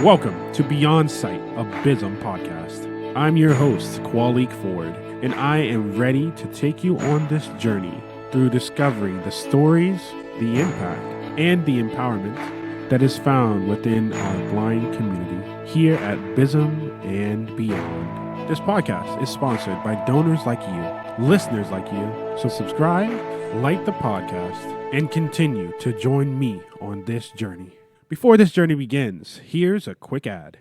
Welcome to Beyond Sight, a BISM podcast. I'm your host, Kwalik Ford, and I am ready to take you on this journey through discovering the stories, the impact, and the empowerment that is found within our blind community here at BISM and beyond. This podcast is sponsored by donors like you, listeners like you, so subscribe, like the podcast, and continue to join me on this journey. Before this journey begins, here's a quick ad.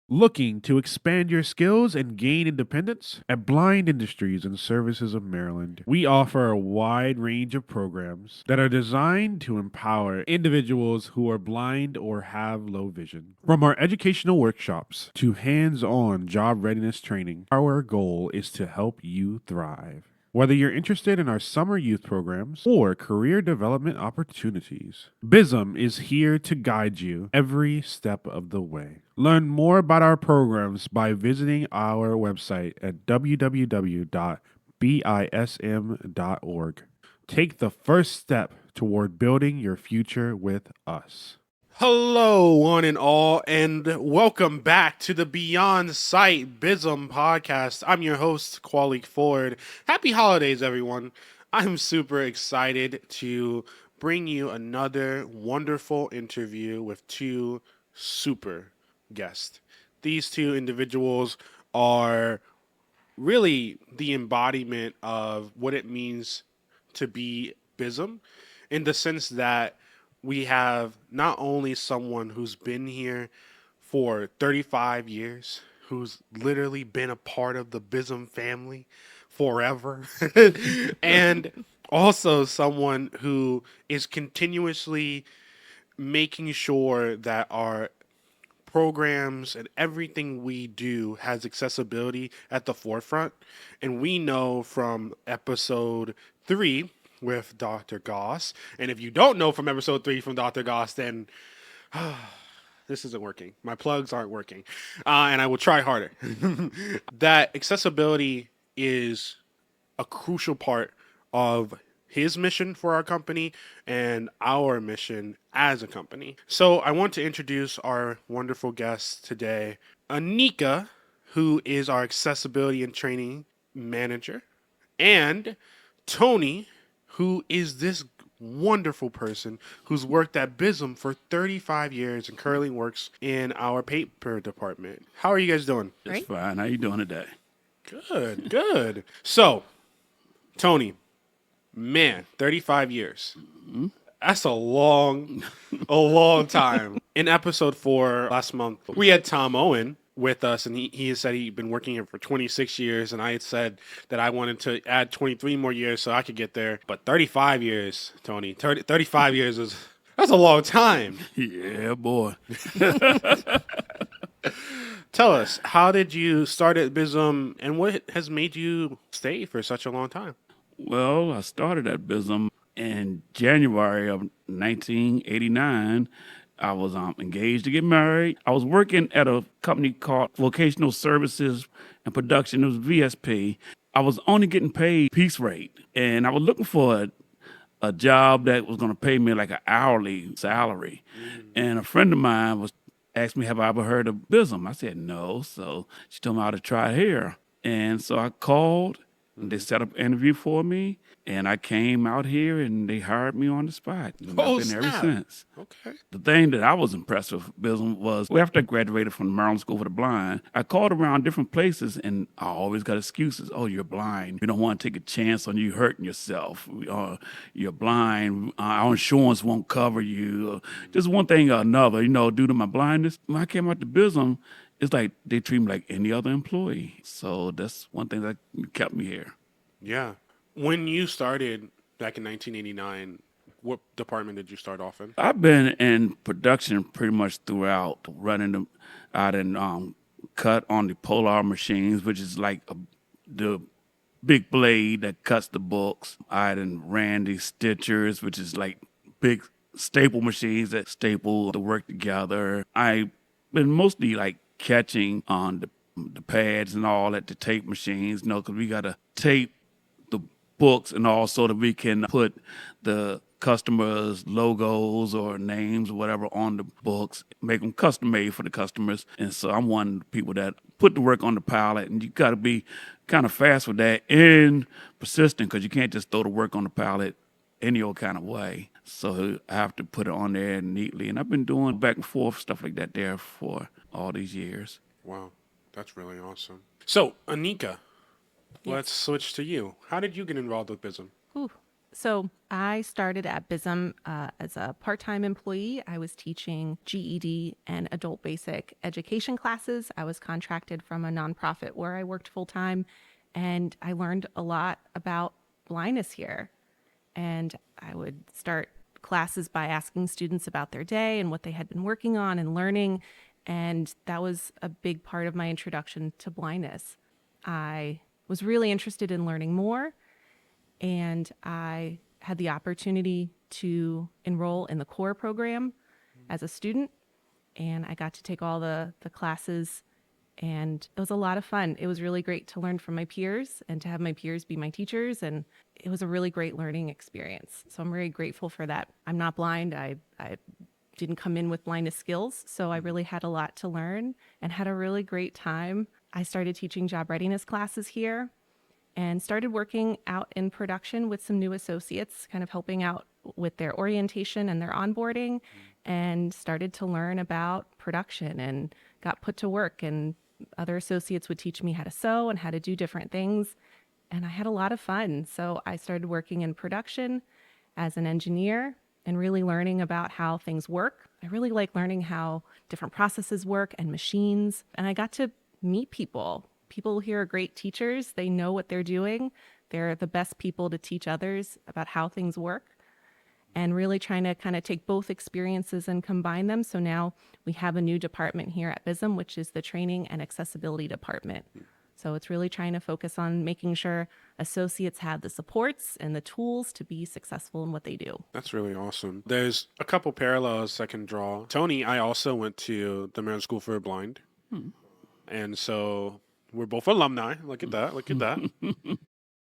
Looking to expand your skills and gain independence? At Blind Industries and Services of Maryland, we offer a wide range of programs that are designed to empower individuals who are blind or have low vision. From our educational workshops to hands-on job readiness training, our goal is to help you thrive. Whether you're interested in our summer youth programs or career development opportunities, BISM is here to guide you every step of the way. Learn more about our programs by visiting our website at www.bism.org. Take the first step toward building your future with us. Hello, one and all, and welcome back to the Beyond Sight BISM podcast. I'm your host, Kwalik Ford. Happy holidays, everyone. I'm super excited to bring you another wonderful interview with two super guests. These two individuals are really the embodiment of what it means to be BISM, in the sense that we have not only someone who's been here for 35 years, who's literally been a part of the BISM family forever, and also someone who is continuously making sure that our programs and everything we do has accessibility at the forefront. And we know from episode 3 with Dr. Goss, and if you don't know from episode 3 from Dr. Goss, then this isn't working. My plugs aren't working, and I will try harder. That accessibility is a crucial part of his mission for our company and our mission as a company. So I want to introduce our wonderful guest today, Anica, who is our accessibility and training manager, and Tony, who is this wonderful person who's worked at BISM for 35 years and currently works in our paper department. How are you guys doing? Just fine. How you doing today? Good, good. So, Tony, man, 35 years. Mm-hmm. That's a long time. In episode 4 last month, we had Tom Owen with us, and he had said he'd been working here for 26 years, and I had said that I wanted to add 23 more years so I could get there. But 35 years, Tony, 35 years that's a long time. Yeah, boy. Tell us, how did you start at BISM, and what has made you stay for such a long time? Well, I started at BISM in January of 1989. I was engaged to get married. I was working at a company called Vocational Services and Production. It was VSP. I was only getting paid piece rate, and I was looking for a job that was going to pay me like an hourly salary. Mm-hmm. And a friend of mine asked me, have I ever heard of BISM? I said, no. So she told me how to try it here. And so I called, and they set up an interview for me. And I came out here, and they hired me on the spot. And I've been ever since. Okay. The thing that I was impressed with BISM was, after I graduated from the Maryland School for the Blind, I called around different places, and I always got excuses. Oh, you're blind. We don't want to take a chance on you hurting yourself. You're blind. Our insurance won't cover you. Just one thing or another, due to my blindness. When I came out to BISM, it's like they treat me like any other employee. So that's one thing that kept me here. Yeah. When you started back in 1989, what department did you start off in? I've been in production pretty much throughout, running them out and cut on the Polar machines, which is like the big blade that cuts the books. I done ran the stitchers, which is like big staple machines that staple the work together. I've been mostly like catching on the pads and all at the tape machines, because we got to tape books and all so that we can put the customers' logos or names or whatever on the books, make them custom made for the customers. And so I'm one of the people that put the work on the pallet, and you got to be kind of fast with that and persistent because you can't just throw the work on the pallet any old kind of way. So I have to put it on there neatly. And I've been doing back and forth stuff like that there for all these years. Wow, that's really awesome. So, Anica, Yes. let's switch to you. How did you get involved with BISM? Ooh. So I started at BISM as a part-time employee. I was teaching GED and adult basic education classes. I was contracted from a nonprofit where I worked full-time, and I learned a lot about blindness here. And I would start classes by asking students about their day and what they had been working on and learning. And that was a big part of my introduction to blindness. I was really interested in learning more, and I had the opportunity to enroll in the core program as a student, and I got to take all the classes, and it was a lot of fun. It was really great to learn from my peers and to have my peers be my teachers, and it was a really great learning experience. So I'm very grateful for that. I'm not blind. I didn't come in with blindness skills, so I really had a lot to learn and had a really great time. I started teaching job readiness classes here and started working out in production with some new associates, kind of helping out with their orientation and their onboarding, and started to learn about production and got put to work. And other associates would teach me how to sew and how to do different things. And I had a lot of fun. So I started working in production as an engineer and really learning about how things work. I really like learning how different processes work and machines. And I got to meet people. People here are great teachers. They know what they're doing. They're the best people to teach others about how things work, and really trying to kind of take both experiences and combine them. So now we have a new department here at BISM, which is the Training and Accessibility Department. So it's really trying to focus on making sure associates have the supports and the tools to be successful in what they do. That's really awesome. There's a couple parallels I can draw. Tony, I also went to the Maryland School for the Blind. And so we're both alumni. Look at that. Look at that.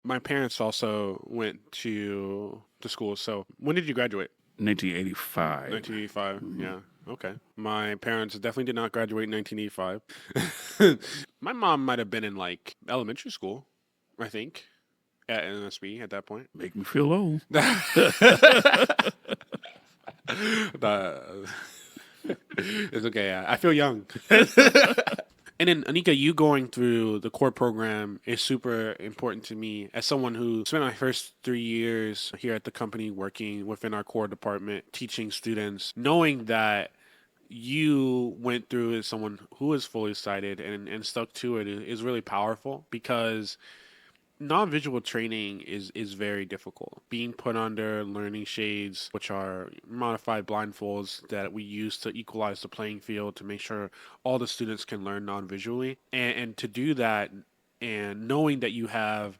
My parents also went to the school. So when did you graduate? 1985. 1985. Yeah. Okay. My parents definitely did not graduate in 1985. My mom might have been in like elementary school, I think, at NSB at that point. Make me feel old. It's okay. I feel young. And then, Anica, you going through the core program is super important to me as someone who spent my first 3 years here at the company working within our core department, teaching students, knowing that you went through as someone who is fully sighted and stuck to it is really powerful, because non-visual training is very difficult. Being put under learning shades, which are modified blindfolds that we use to equalize the playing field to make sure all the students can learn non-visually. And to do that, and knowing that you have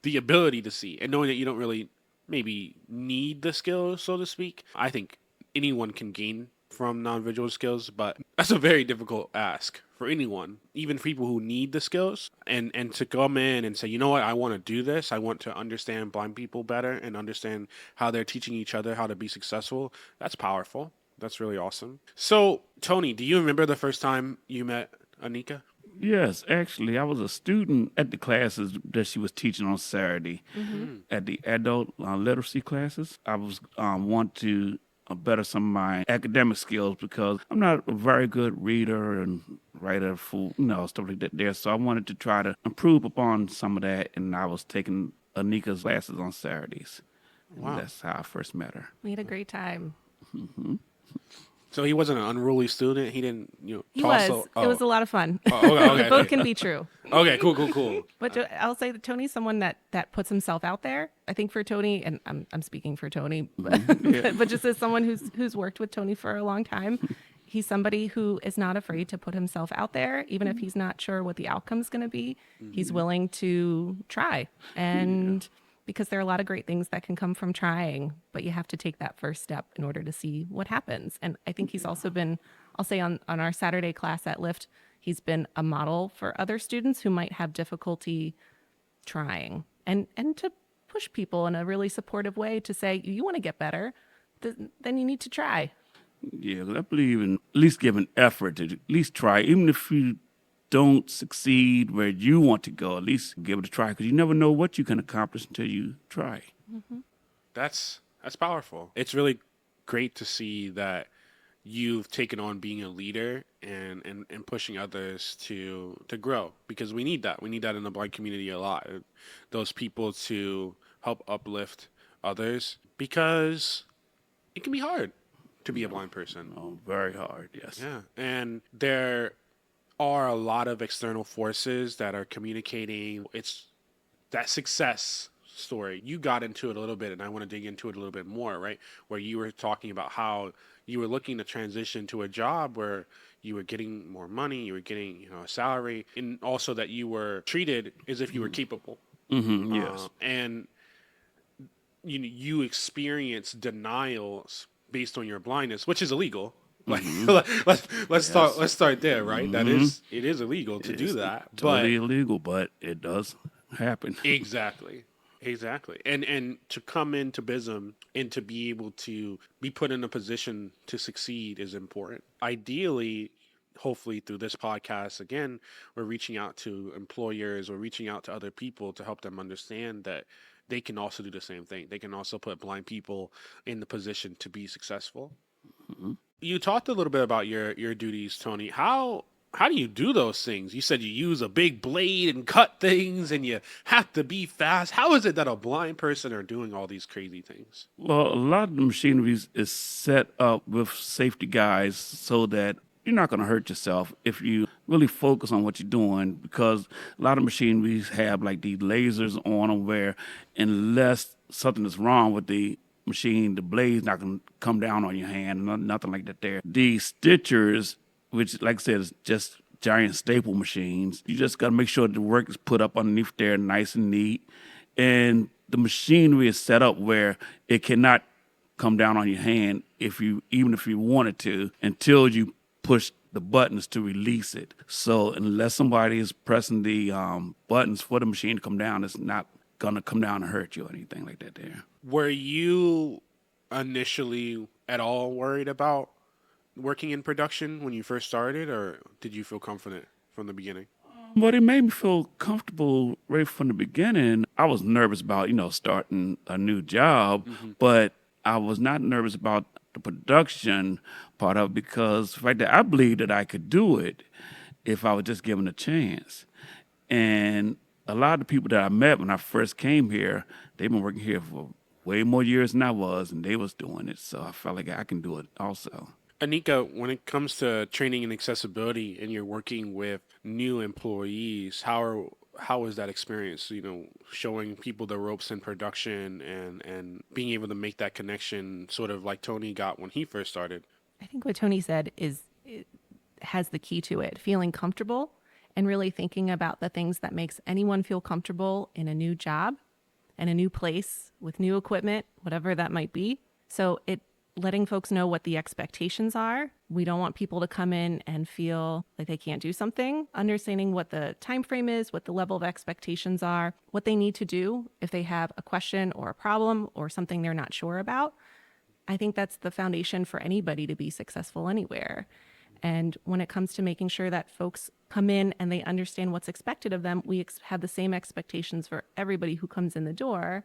the ability to see, and knowing that you don't really maybe need the skills, so to speak, I think anyone can gain from non-visual skills, but that's a very difficult ask for anyone, even for people who need the skills, and to come in and say, you know what, I want to do this. I want to understand blind people better and understand how they're teaching each other how to be successful. That's powerful. That's really awesome. So, Tony, do you remember the first time you met Anica? Yes, actually, I was a student at the classes that she was teaching on Saturday at the adult literacy classes. I was want to better some of my academic skills because I'm not a very good reader and writer for stuff like that there. So I wanted to try to improve upon some of that, and I was taking Anica's classes on Saturdays. And Wow. that's how I first met her. We had a great time. So he wasn't an unruly student. He didn't, He toss. was. It was a lot of fun. Okay. Both can be true. Okay. Cool. But I'll say that Tony's someone that puts himself out there. I think for Tony, and I'm speaking for Tony, but just as someone who's worked with Tony for a long time, he's somebody who is not afraid to put himself out there, even if he's not sure what the outcome's going to be. He's willing to try, and because there are a lot of great things that can come from trying, but you have to take that first step in order to see what happens. And I think he's also been, I'll say on our Saturday class at Lyft, he's been a model for other students who might have difficulty trying, and to push people in a really supportive way to say, you want to get better, then you need to try. Yeah, 'cause I believe in at least giving effort to at least try, even if you don't succeed where you want to go. At least give it a try, because you never know what you can accomplish until you try. That's powerful. It's really great to see that you've taken on being a leader and pushing others to grow, because we need that. We need that in the blind community a lot. Those people to help uplift others, because it can be hard to be a blind person. Oh, very hard, yes. Yeah. And there are a lot of external forces that are communicating it's that success story. You got into it a little bit, and I want to dig into it a little bit more, right? Where you were talking about how you were looking to transition to a job where you were getting more money, you were getting, a salary, and also that you were treated as if you were capable. Yes. And you experience denials based on your blindness, which is illegal. Like let's start there, right? It is illegal to do that. Totally illegal, but it does happen. Exactly. And to come into BISM and to be able to be put in a position to succeed is important. Ideally, hopefully through this podcast, again, we're reaching out to employers, we're reaching out to other people to help them understand that they can also do the same thing. They can also put blind people in the position to be successful. You talked a little bit about your duties, Tony. How do you do those things? You said you use a big blade and cut things and you have to be fast. How is it that a blind person are doing all these crazy things? Well, a lot of the machinery is set up with safety guides so that you're not going to hurt yourself if you really focus on what you're doing, because a lot of machineries have like these lasers on them where unless something is wrong with the machine, the blade's not going to come down on your hand, nothing like that there. The stitchers, which like I said is just giant staple machines, you just got to make sure the work is put up underneath there nice and neat. And the machinery is set up where it cannot come down on your hand even if you wanted to, until you push the buttons to release it. So unless somebody is pressing the buttons for the machine to come down, it's not going to come down and hurt you or anything like that there. Were you initially at all worried about working in production when you first started, or did you feel confident from the beginning? But it made me feel comfortable right from the beginning. I was nervous about, starting a new job, but I was not nervous about the production part of it, because the fact that I believed that I could do it if I was just given a chance. And a lot of the people that I met when I first came here, they've been working here for way more years than I was, and they was doing it. So I felt like I can do it also. Anica, when it comes to training and accessibility and you're working with new employees, how is that experience? Showing people the ropes in production and being able to make that connection, sort of like Tony got when he first started. I think what Tony said has the key to it, feeling comfortable and really thinking about the things that makes anyone feel comfortable in a new job and a new place with new equipment, whatever that might be. So letting folks know what the expectations are. We don't want people to come in and feel like they can't do something. Understanding what the time frame is, what the level of expectations are, what they need to do if they have a question or a problem or something they're not sure about. I think that's the foundation for anybody to be successful anywhere. And when it comes to making sure that folks come in and they understand what's expected of them, we have the same expectations for everybody who comes in the door.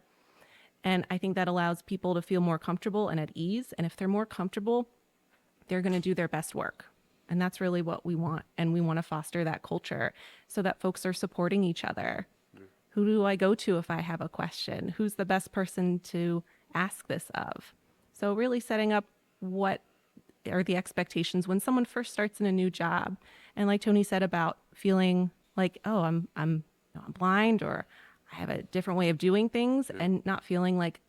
And I think that allows people to feel more comfortable and at ease. And if they're more comfortable, they're going to do their best work. And that's really what we want. And we want to foster that culture so that folks are supporting each other. Who do I go to if I have a question? Who's the best person to ask this of? So really setting up what are the expectations when someone first starts in a new job. And like Tony said about feeling like, oh, I'm blind, or I have a different way of doing things, and not feeling like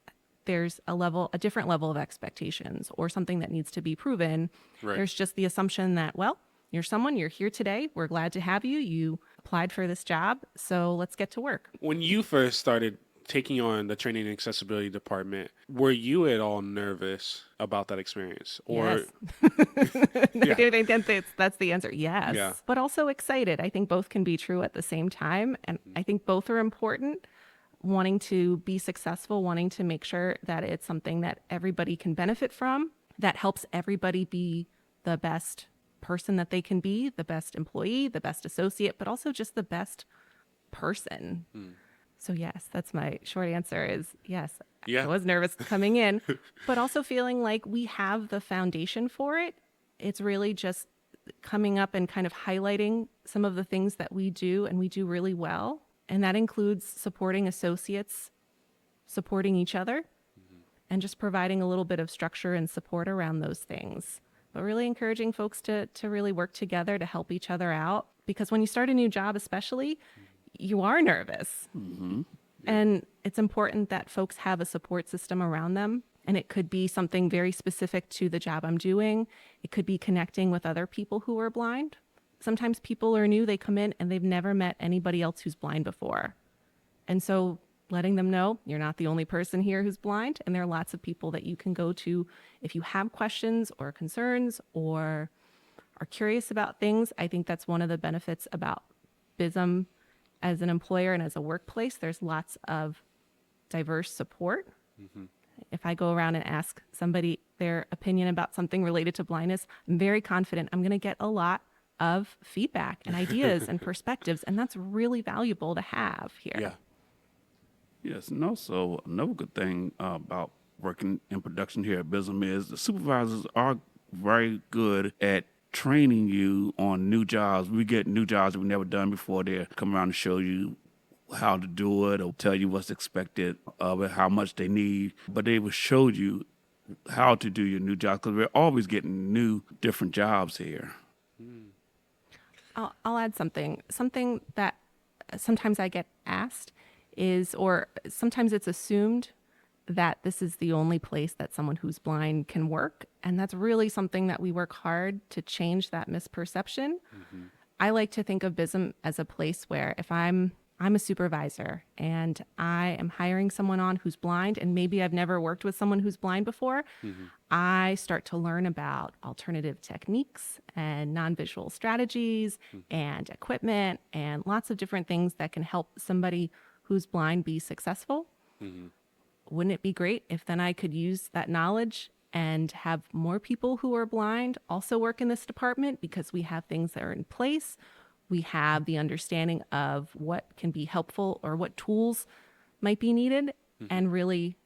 there's a different level of expectations or something that needs to be proven. Right. There's just the assumption that, well, you're here today. We're glad to have you. You applied for this job, so let's get to work. When you first started taking on the training and accessibility department, were you at all nervous about that experience? Or yes. I think that's the answer. Yes. Yeah. But also excited. I think both can be true at the same time. And I think both are important. wanting to be successful, wanting to make sure that it's something that everybody can benefit from, that helps everybody be the best person that they can be, the best employee, the best associate, but also just the best person. So yes, that's my short answer is yes. Yeah. I was nervous coming in, but also feeling like we have the foundation for it. It's really just coming up and kind of highlighting some of the things that we do and we do really well. And that includes supporting associates, supporting each other, and just providing a little bit of structure and support around those things. But really encouraging folks to really work together to help each other out. Because when you start a new job, especially, you are nervous. And it's important that folks have a support system around them. And it could be something very specific to the job I'm doing. It could be connecting with other people who are blind. Sometimes people are new, they come in and they've never met anybody else who's blind before. And so letting them know you're not the only person here who's blind, and there are lots of people that you can go to if you have questions or concerns or are curious about things. I think that's one of the benefits about BISM as an employer and as a workplace. There's lots of diverse support. If I go around and ask somebody their opinion about something related to blindness, I'm very confident I'm going to get a lot of feedback and ideas and perspectives, and that's really valuable to have here. Yeah. Yes, and also another good thing about working in production here at BISM is the supervisors are very good at training you on new jobs. We get new jobs that we've never done before. They come around to show you how to do it or tell you what's expected of it, how much they need. But they will show you how to do your new job because we're always getting new, different jobs here. I'll add something. Something that sometimes I get asked is, or sometimes it's assumed that this is the only place that someone who's blind can work. And that's really something that we work hard to change that misperception. I like to think of BISM as a place where if I'm a supervisor and I am hiring someone on who's blind, and maybe I've never worked with someone who's blind before, I start to learn about alternative techniques and non-visual strategies and equipment and lots of different things that can help somebody who's blind be successful. Wouldn't it be great if then I could use that knowledge and have more people who are blind also work in this department, because we have things that are in place. We have the understanding of what can be helpful or what tools might be needed, and really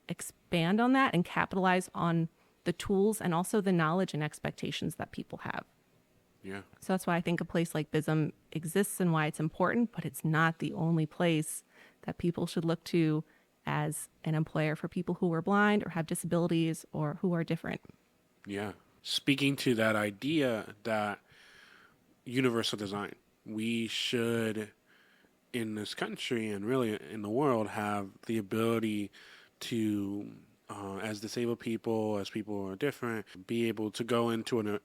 expand on that and capitalize on the tools and also the knowledge and expectations that people have. Yeah. So that's why I think a place like BISM exists and why it's important, but it's not the only place that people should look to as an employer for people who are blind or have disabilities or who are different. Yeah. Speaking to that idea that universal design, we should, in this country and really in the world, have the ability to, as disabled people, as people who are different, be able to go into an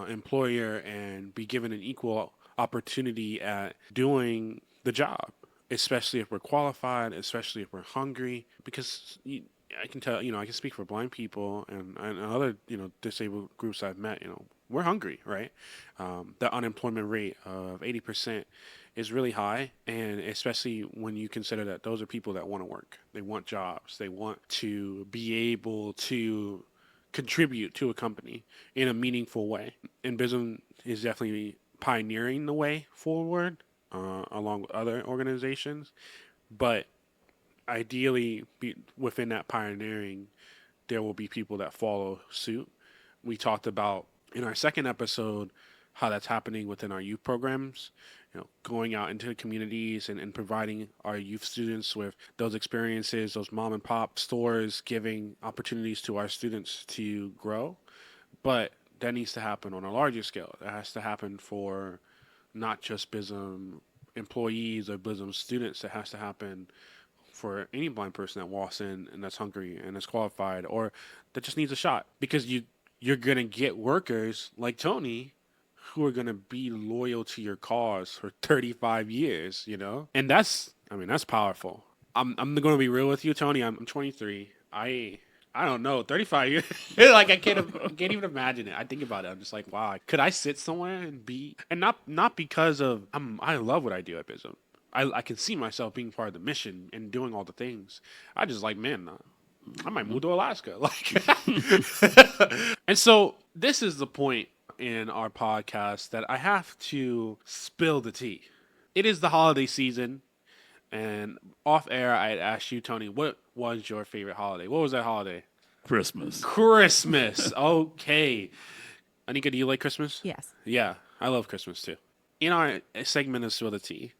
employer and be given an equal opportunity at doing the job, especially if we're qualified, especially if we're hungry. Because I can tell, I can speak for blind people and other, disabled groups I've met, we're hungry, right? The unemployment rate of 80% is really high. And especially when you consider that those are people that want to work. They want jobs. They want to be able to contribute to a company in a meaningful way. And BISM is definitely pioneering the way forward, along with other organizations. But ideally, within that pioneering, there will be people that follow suit. We talked about in our second episode how that's happening within our youth programs, going out into the communities and providing our youth students with those experiences, those mom and pop stores giving opportunities to our students to grow. But that needs to happen on a larger scale. That has to happen for not just BISM employees or BISM students. It has to happen for any blind person that walks in and that's hungry and is qualified or that just needs a shot. Because you're going to get workers like Tony who are going to be loyal to your cause for 35 years, And that's powerful. I'm going to be real with you, Tony. I'm 23. I don't know, 35 years. Like I can't even imagine it. I think about it. I'm just like, wow, could I sit somewhere and not because of I love what I do at BISM, I can see myself being part of the mission and doing all the things. I just like, man, I might move to Alaska. Like, and so this is the point in our podcast that I have to spill the tea. It is the holiday season, and off air, I had asked you, Tony, what was your favorite holiday? What was that holiday? Christmas. Christmas. Okay. Anika, do you like Christmas? Yes. Yeah, I love Christmas too. In our segment of Spill the Tea,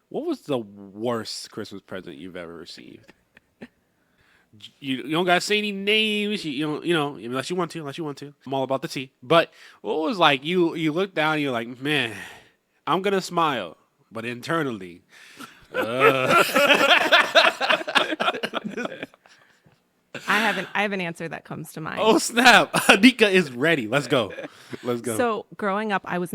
what was the worst Christmas present you've ever received? You don't gotta say any names. You know unless you want to. I'm all about the tea. But what was like you look down and you're like, man, I'm gonna smile, but internally, I have an answer that comes to mind. oh snap! Anika is ready. Let's go. Let's go. So growing up, I was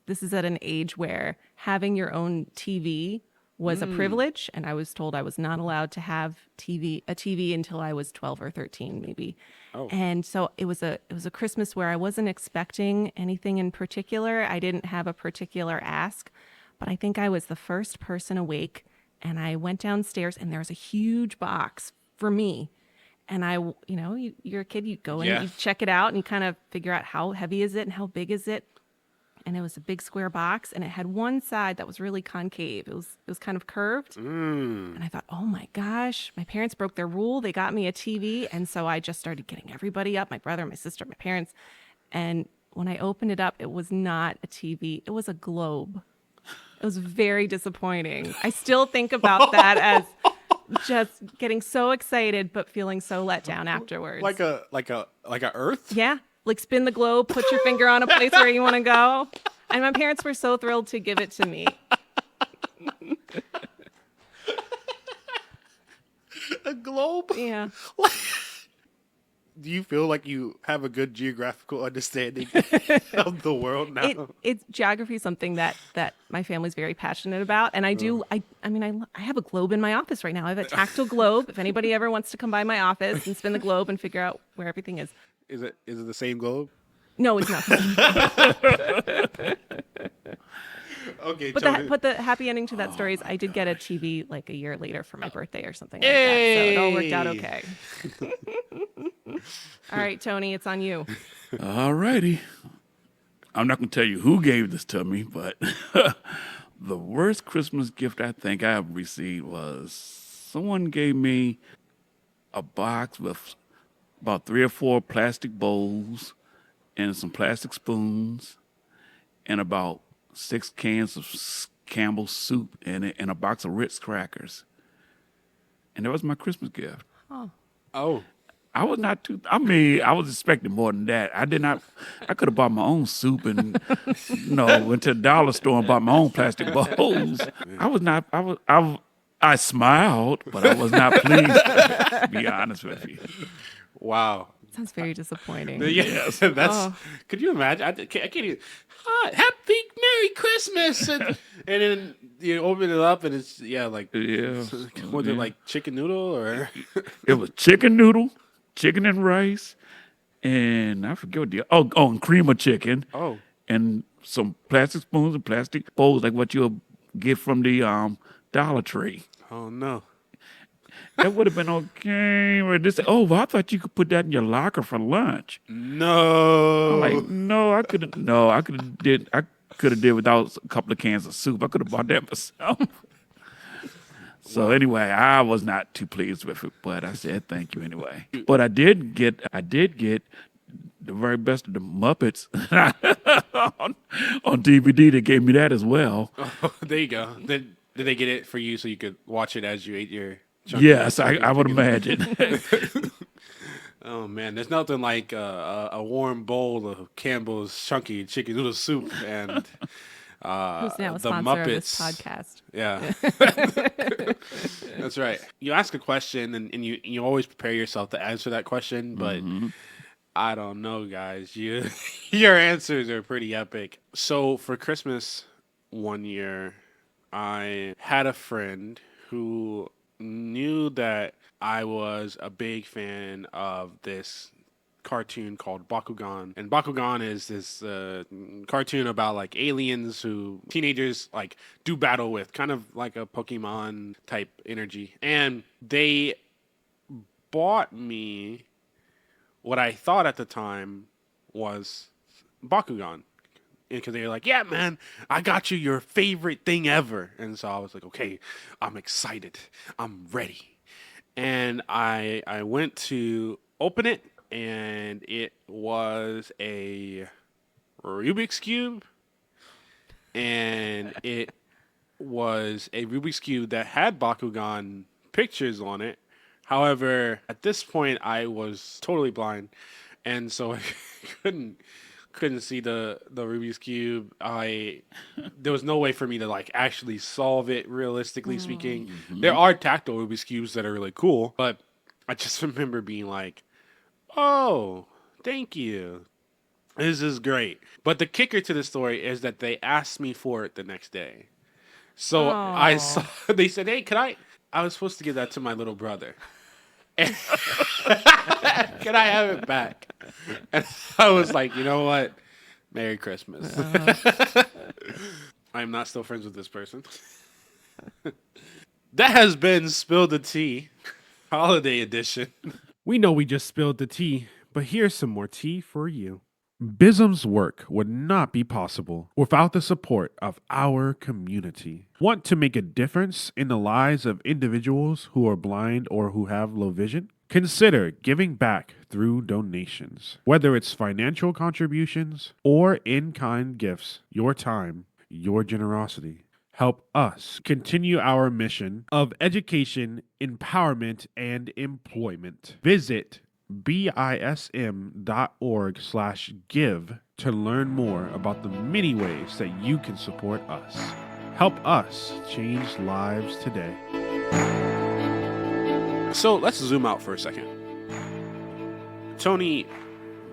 this is at an age where having your own TV was a privilege, and I was told I was not allowed to have a TV until I was 12 or 13 maybe. Oh. And so it was a Christmas where I wasn't expecting anything in particular. I didn't have a particular ask, but I think I was the first person awake, and I went downstairs and there was a huge box for me. And you're a kid, you go in, Yeah. you check it out, and you kind of figure out how heavy is it and how big is it. And it was a big square box, and it had one side that was really concave. It was kind of curved. And I thought, oh my gosh, my parents broke their rule. They got me a TV. And so I just started getting everybody up, my brother, my sister, my parents. And when I opened it up, it was not a TV. It was a globe. It was very disappointing. I still think about that as just getting so excited, but feeling so let down afterwards. Like a Earth. Yeah. Like spin the globe, put your finger on a place where you want to go. And my parents were so thrilled to give it to me. A globe. Yeah. Do you feel like you have a good geographical understanding of the world now? It's geography is something that my family's very passionate about. And I do, I have a globe in my office right now. I have a tactile globe. If anybody ever wants to come by my office and spin the globe and figure out where everything is. Is it the same globe? No, it's not. Okay, But the happy ending to that story is I did get a TV like a year later for my birthday or something like that. So it all worked out okay. All right, Tony, it's on you. All righty. I'm not going to tell you who gave this to me, but the worst Christmas gift I think I ever received was someone gave me a box with about 3 or 4 plastic bowls and some plastic spoons and about 6 cans of Campbell's soup in it and a box of Ritz crackers. And that was my Christmas gift. Oh. I was not too. I mean, I was expecting more than that. I did not. I could have bought my own soup and, went to the dollar store and bought my own plastic bowls. I was not. I smiled, but I was not pleased. To be honest with you. Wow. Sounds very disappointing. Yes, that's. Could you imagine? I can't even. Happy Merry Christmas, and then you open it up and it's like was it like chicken noodle or? It was chicken noodle, chicken and rice, and I forget what and cream of chicken. Oh. And some plastic spoons and plastic bowls like what you'll get from the Dollar Tree. Oh no. That would have been okay. Or this, well, I thought you could put that in your locker for lunch. No. I'm like, no, I could have did without a couple of cans of soup. I could have bought that myself. So anyway, I was not too pleased with it, but I said thank you anyway. But I did get the very best of the Muppets on DVD. They gave me that as well. Oh, there you go. Did they get it for you so you could watch it as you ate your? Yes, I would imagine. Oh man, there's nothing like a warm bowl of Campbell's chunky chicken noodle soup and Who's now a the sponsor Muppets. of this podcast? Yeah, that's right. You ask a question and you always prepare yourself to answer that question, but I don't know, guys. Your answers are pretty epic. So for Christmas one year, I had a friend who knew that I was a big fan of this cartoon called Bakugan, and Bakugan is this cartoon about like aliens who teenagers like do battle with, kind of like a Pokemon type energy. And they bought me what I thought at the time was Bakugan, because they were like, "Yeah, man, I got you your favorite thing ever." And so I was like, "Okay, I'm excited. I'm ready." And I went to open it, and it was a Rubik's cube, and it was a Rubik's cube that had Bakugan pictures on it. However, at this point, I was totally blind, and so I couldn't see the Rubik's cube. There was no way for me to like actually solve it realistically speaking. There are tactile Rubik's cubes that are really cool, but I just remember being like, "Oh, thank you. This is great." But the kicker to the story is that they asked me for it the next day. So I saw, they said, "Hey, could I was supposed to give that to my little brother. And can I have it back?" And I was like, "You know what? Merry Christmas." I am not still friends with this person. That has been Spill the Tea, Holiday Edition. We know we just spilled the tea, but here's some more tea for you. BISM's work would not be possible without the support of our community. Want to make a difference in the lives of individuals who are blind or who have low vision? Consider giving back through donations. Whether it's financial contributions or in-kind gifts, your time, your generosity. Help us continue our mission of education, empowerment, and employment. Visit bism.org/give to learn more about the many ways that you can support us. Help us change lives today. So let's zoom out for a second. Tony,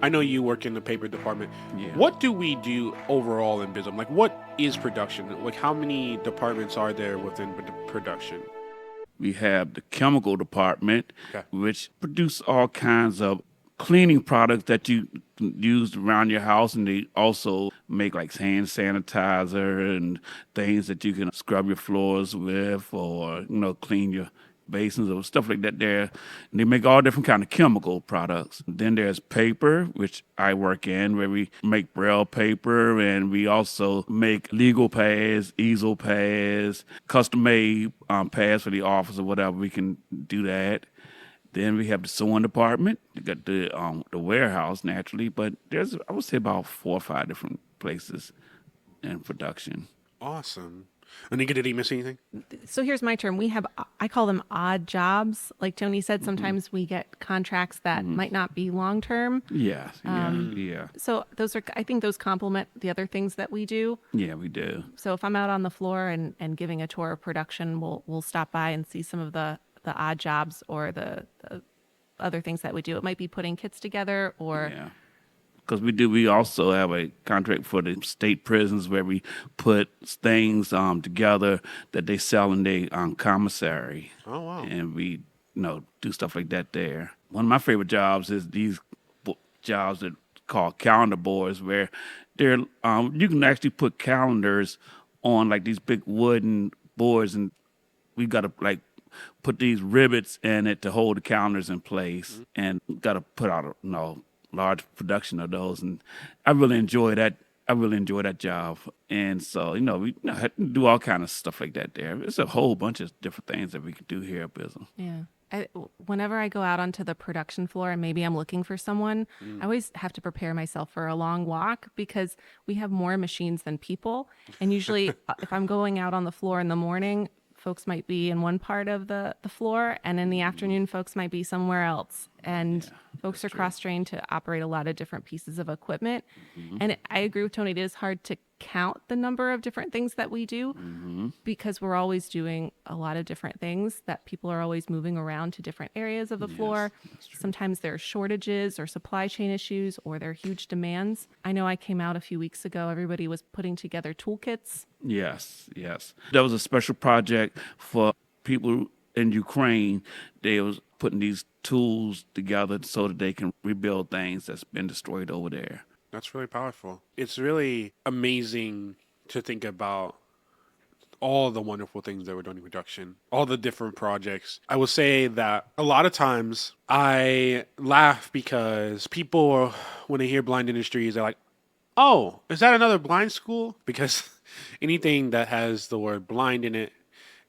I know you work in the paper department. Yeah. What do we do overall in BISM? Like, what is production? Like, how many departments are there within production? We have the chemical department, Okay. which produce all kinds of cleaning products that you can use around your house, and they also make like hand sanitizer and things that you can scrub your floors with, or clean your basins or stuff like that there. And they make all different kind of chemical products. Then there's paper, which I work in, where we make braille paper, and we also make legal pads, easel pads, custom-made pads for the office or whatever. We can do that. Then we have the sewing department. You got the warehouse, naturally, but there's, I would say, about 4 or 5 different places in production. Awesome. Anica, did he miss anything? So here's my term. We have, I call them odd jobs. Like Tony said, sometimes we get contracts that might not be long term. Yeah, yeah. So those are, I think those complement the other things that we do. Yeah, we do. So if I'm out on the floor and giving a tour of production, we'll stop by and see some of the odd jobs or the other things that we do. It might be putting kits together or... Yeah. Because we also have a contract for the state prisons where we put things together that they sell in their commissary. Oh, wow. And we do stuff like that there. One of my favorite jobs is these jobs that called calendar boards, where they're you can actually put calendars on like these big wooden boards, and we got to like put these rivets in it to hold the calendars in place, and got to put out large production of those, and I really enjoy that. I really enjoy that job, and so we have to do all kind of stuff like that. There, it's a whole bunch of different things that we can do here at BISM. Yeah. Whenever I go out onto the production floor and maybe I'm looking for someone, I always have to prepare myself for a long walk because we have more machines than people. And usually, if I'm going out on the floor in the morning, folks might be in one part of the floor, and in the afternoon, folks might be somewhere else. And folks are cross-trained to operate a lot of different pieces of equipment. And I agree with Tony, it is hard to count the number of different things that we do because we're always doing a lot of different things, that people are always moving around to different areas of the floor. Sometimes there are shortages or supply chain issues, or there are huge demands. I know I came out a few weeks ago, everybody was putting together toolkits. Yes. That was a special project for people in Ukraine. They was putting these tools together so that they can rebuild things that's been destroyed over there. That's really powerful. It's really amazing to think about all the wonderful things that we're doing in production, all the different projects. I will say that a lot of times I laugh because people, when they hear blind industries, they're like, oh, is that another blind school? Because anything that has the word blind in it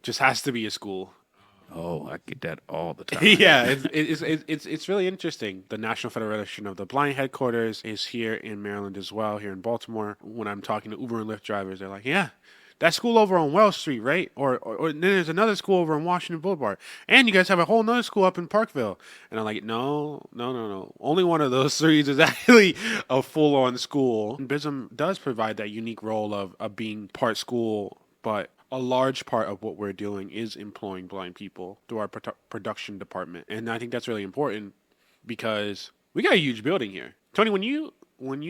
just has to be a school. Oh, I get that all the time. Yeah, it's really interesting. The National Federation of the Blind headquarters is here in Maryland as well, here in Baltimore. When I'm talking to Uber and Lyft drivers, they're like, yeah, that school over on Wells Street, right? Or then there's another school over on Washington Boulevard. And you guys have a whole nother school up in Parkville. And I'm like, no. Only one of those three is actually a full-on school. And BISM does provide that unique role of being part school, but a large part of what we're doing is employing blind people through our production department. And I think that's really important because we got a huge building here. Tony, when you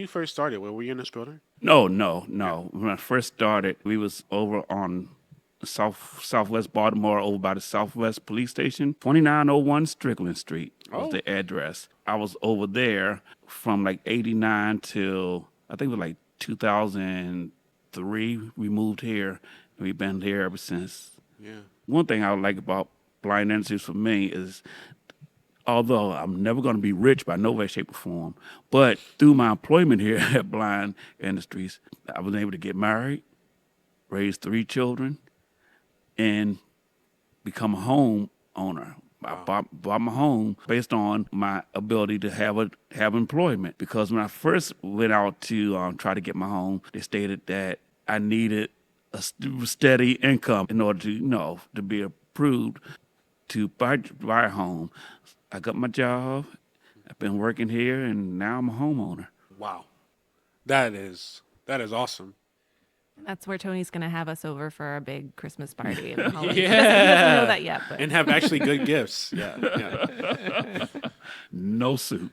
first started, were you in this building? No. When I first started, we was over on southwest Baltimore, over by the Southwest Police Station, 2901 Strickland Street was the address. I was over there from like 89 till I think it was like 2003. We moved here. We've been here ever since. Yeah. One thing I like about blind industries for me is, although I'm never going to be rich by no way, shape, or form, but through my employment here at Blind Industries, I was able to get married, raise 3 children, and become a home owner. I bought my home based on my ability to have employment. Because when I first went out to try to get my home, they stated that I needed a steady income in order to, to be approved to buy a home. I got my job. I've been working here, and now I'm a homeowner. Wow, that is awesome. That's where Tony's going to have us over for our big Christmas party in the holidays. Yeah. He doesn't know that yet, but And have actually good gifts. Yeah. No suit.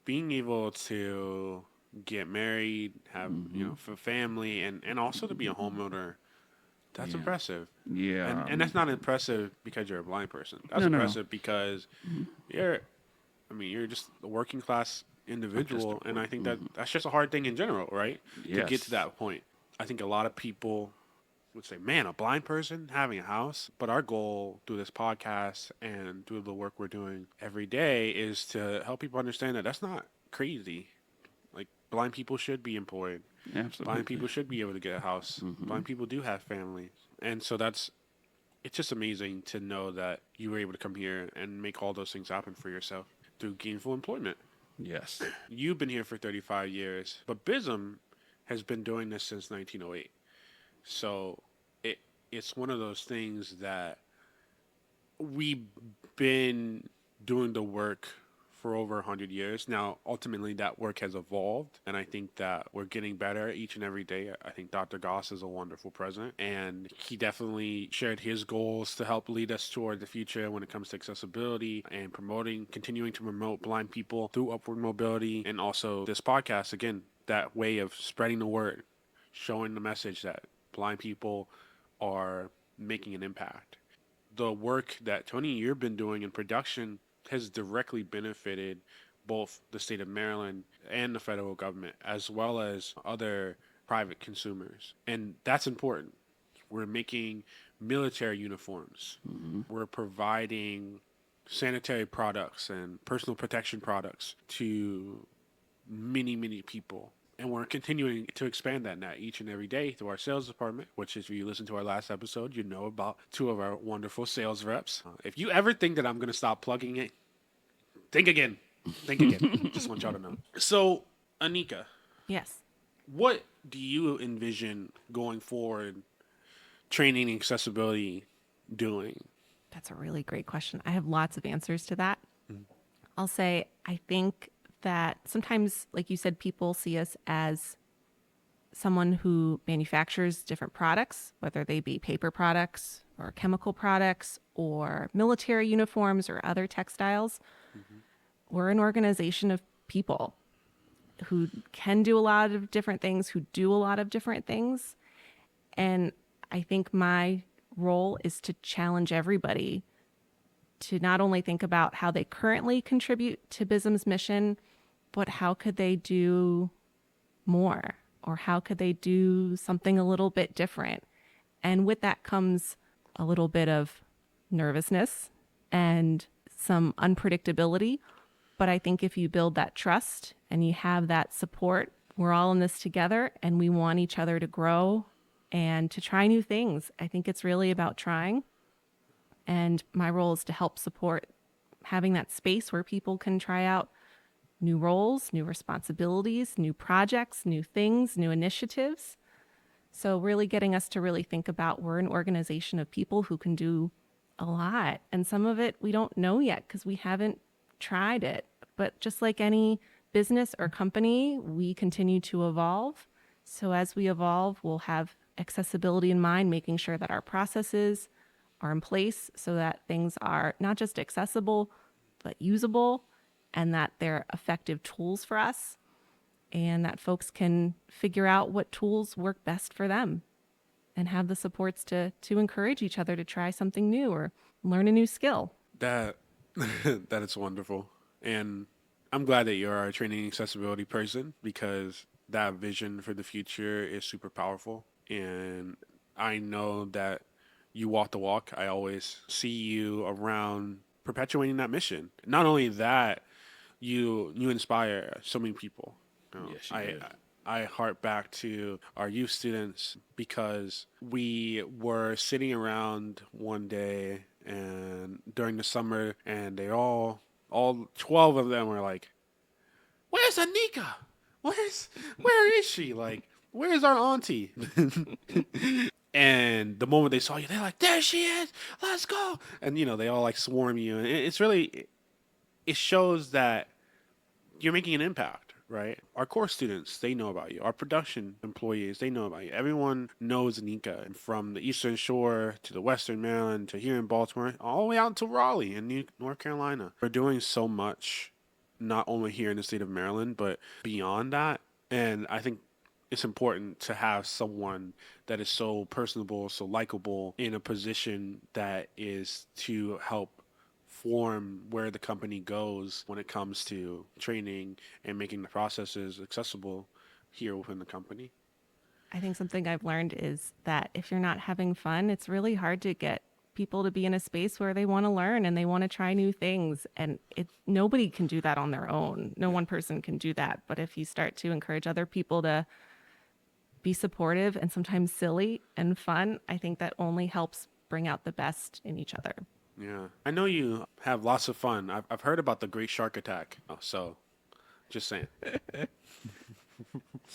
Being able to get married, have for family, and also to be a homeowner, that's impressive. Yeah. And that's not impressive because you're a blind person. That's impressive because you're just a working class individual, and I think that's just a hard thing in general, right? Yes. To get to that point. I think a lot of people would say, man, a blind person having a house. But our goal through this podcast and through the work we're doing every day is to help people understand that that's not crazy. Like, blind people should be employed. Absolutely. Blind people should be able to get a house. Blind people do have families. And so it's just amazing to know that you were able to come here and make all those things happen for yourself through gainful employment. Yes. You've been here for 35 years, but BISM has been doing this since 1908. So it's one of those things that we've been doing the work for over 100 years. Now, ultimately, that work has evolved, and I think that we're getting better each and every day. I think Dr. Goss is a wonderful president, and he definitely shared his goals to help lead us toward the future when it comes to accessibility and continuing to promote blind people through upward mobility, and also this podcast, again, that way of spreading the word, showing the message that blind people are making an impact. The work that, Tony, you've been doing in production has directly benefited both the state of Maryland and the federal government, as well as other private consumers. And that's important. We're making military uniforms. We're providing sanitary products and personal protection products to many, many people. And we're continuing to expand that now each and every day through our sales department, which if you listen to our last episode, you know about 2 of our wonderful sales reps. If you ever think that I'm going to stop plugging it, think again. Just want y'all to know. So, Anica. yes. What do you envision going forward, training and accessibility doing? That's a really great question. I have lots of answers to that. I'll say, I think that sometimes, like you said, people see us as someone who manufactures different products, whether they be paper products or chemical products or military uniforms or other textiles. We're an organization of people who can do a lot of different things, who do a lot of different things. And I think my role is to challenge everybody to not only think about how they currently contribute to BISM's mission, but how could they do more, or how could they do something a little bit different. And with that comes a little bit of nervousness and some unpredictability. But I think if you build that trust and you have that support, we're all in this together and we want each other to grow and to try new things. I think it's really about trying. And my role is to help support having that space where people can try out new roles, new responsibilities, new projects, new things, new initiatives. So really getting us to really think about, we're an organization of people who can do a lot. And some of it we don't know yet because we haven't tried it. But just like any business or company, we continue to evolve. So as we evolve, we'll have accessibility in mind, making sure that our processes are in place so that things are not just accessible, but usable, and that they're effective tools for us, and that folks can figure out what tools work best for them and have the supports to encourage each other to try something new or learn a new skill. That that is wonderful. And I'm glad that you're a training accessibility person, because that vision for the future is super powerful. And I know that you walk the walk. I always see you around perpetuating that mission. Not only that, you inspire so many people. You know, Yes, you I do. I hark back to our youth students because we were sitting around one day and during the summer, and they all 12 of them were like, "Where's Anika? Where is she? Like, where's our auntie?" And the moment they saw you, they're like, "There she is! Let's go!" And they all like swarm you, and it's really, it shows that you're making an impact, right? Our core students, they know about you. Our production employees, they know about you. Everyone knows Anika, from the Eastern Shore to the Western Maryland to here in Baltimore, all the way out to Raleigh in North Carolina. We're doing so much, not only here in the state of Maryland, but beyond that. And I think it's important to have someone that is so personable, so likable, in a position that is to help form where the company goes when it comes to training and making the processes accessible here within the company. I think something I've learned is that if you're not having fun, it's really hard to get people to be in a space where they want to learn and they want to try new things. And nobody can do that on their own. No one person can do that. But if you start to encourage other people to be supportive and sometimes silly and fun, I think that only helps bring out the best in each other. Yeah. I know you have lots of fun. I've heard about the Great Shark Attack. Oh, so just saying.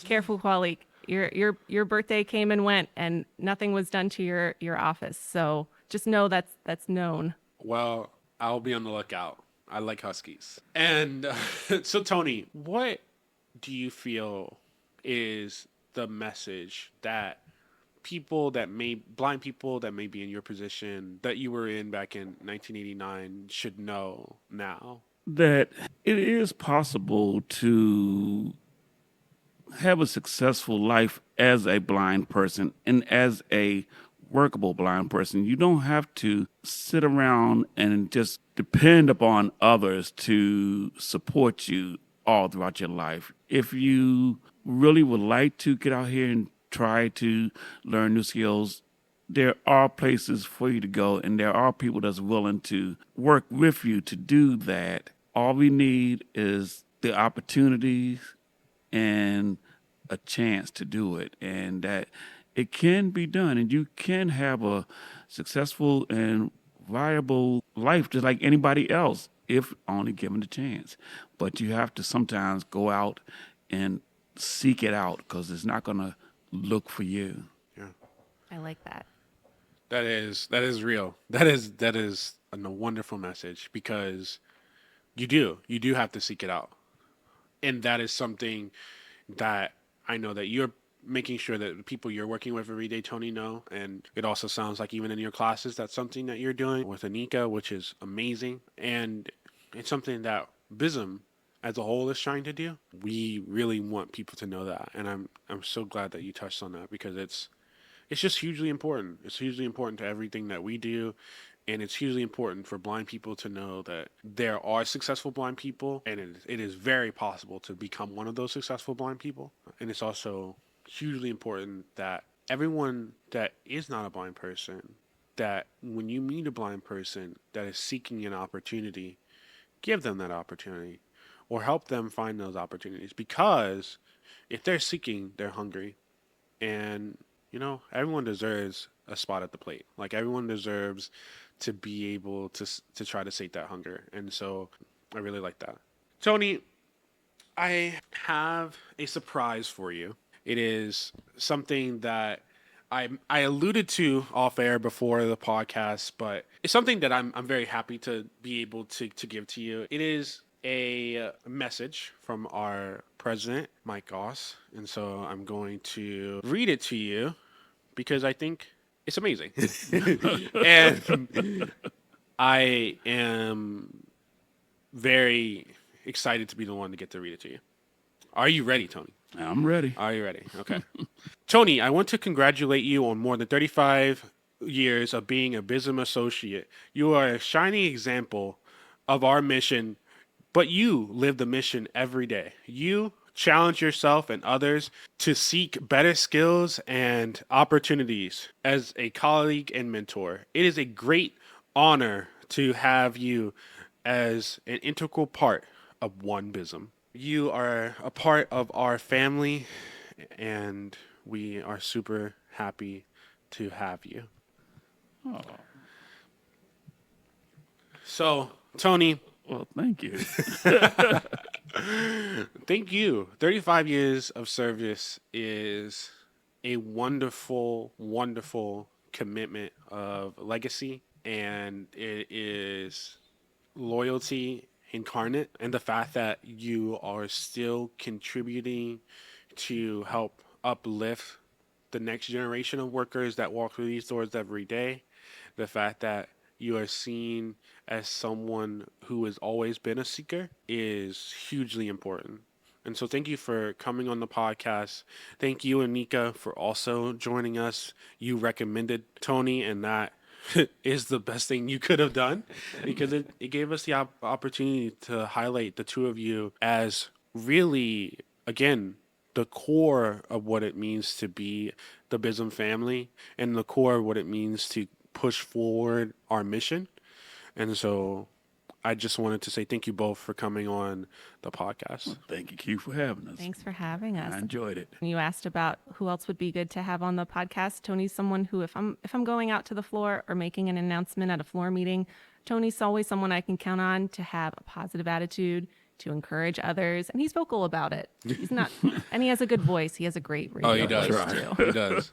Careful, Kwalik. Your birthday came and went, and nothing was done to your office. So just know that's known. Well, I'll be on the lookout. I like huskies. And so, Tony, what do you feel is the message that blind people that may be in your position that you were in back in 1989 should know now? That it is possible to have a successful life as a blind person and as a workable blind person. You don't have to sit around and just depend upon others to support you all throughout your life. If you really would like to get out here and try to learn new skills, there are places for you to go, and there are people that's willing to work with you to do that. All we need is the opportunities and a chance to do it, and that it can be done, and you can have a successful and viable life just like anybody else if only given the chance. But you have to sometimes go out and seek it out, because it's not going to look for you. Yeah. I like that. That is real. That is a wonderful message, because you do have to seek it out. And that is something that I know that you're making sure that the people you're working with every day, Tony, know. And it also sounds like even in your classes, that's something that you're doing with Anika, which is amazing. And it's something that BISM as a whole is trying to do. We really want people to know that. And I'm so glad that you touched on that, because it's just hugely important. It's hugely important to everything that we do And it's hugely important for blind people to know that there are successful blind people, and it is very possible to become one of those successful blind people. And it's also hugely important that everyone that is not a blind person, that when you meet a blind person that is seeking an opportunity, give them that opportunity or help them find those opportunities, because if they're seeking, they're hungry. And everyone deserves a spot at the plate. Like, everyone deserves to be able to try to sate that hunger. And so I really like that. Tony, I have a surprise for you. It is something that I alluded to off air before the podcast, but it's something that I'm very happy to be able to give to you. It is a message from our president, Mike Goss, and so I'm going to read it to you because I think it's amazing. And I am very excited to be the one to get to read it to you. Are you ready, Tony? I'm ready. Are you ready? Okay. Tony, I want to congratulate you on more than 35 years of being a BISM associate. You are a shining example of our mission, but you live the mission every day. You challenge yourself and others to seek better skills and opportunities as a colleague and mentor. It is a great honor to have you as an integral part of One BISM. You are a part of our family, and we are super happy to have you. Oh, So, Tony, well, thank you. thank you. 35 years of service is a wonderful, wonderful commitment of legacy, and it is loyalty incarnate. And the fact that you are still contributing to help uplift the next generation of workers that walk through these doors every day, the fact that you are seen as someone who has always been a seeker is hugely important. And so thank you for coming on the podcast. Thank you, Anica, for also joining us. You recommended Tony, and that is the best thing you could have done, because it gave us the opportunity to highlight the two of you as really, again, the core of what it means to be the BISM family and the core of what it means to push forward our mission. And so I just wanted to say thank you both for coming on the podcast. Thank you, Q, for having us. Thanks for having us. I enjoyed it. You asked about who else would be good to have on the podcast. Tony's someone who, if I'm going out to the floor or making an announcement at a floor meeting, Tony's always someone I can count on to have a positive attitude, to encourage others, and he's vocal about it. He's not, and he has a good voice. He has a great radio he does. voice too. He does.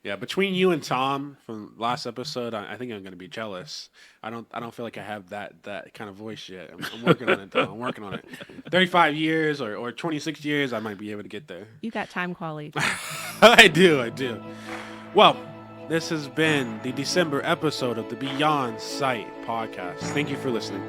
Yeah, between you and Tom from last episode, I think I'm going to be jealous. I don't feel like I have that kind of voice yet. I'm working on it, though. I'm working on it. 35 years or 26 years, I might be able to get there. You got time, Quali. I do. Well, this has been the December episode of the Beyond Sight podcast. Thank you for listening.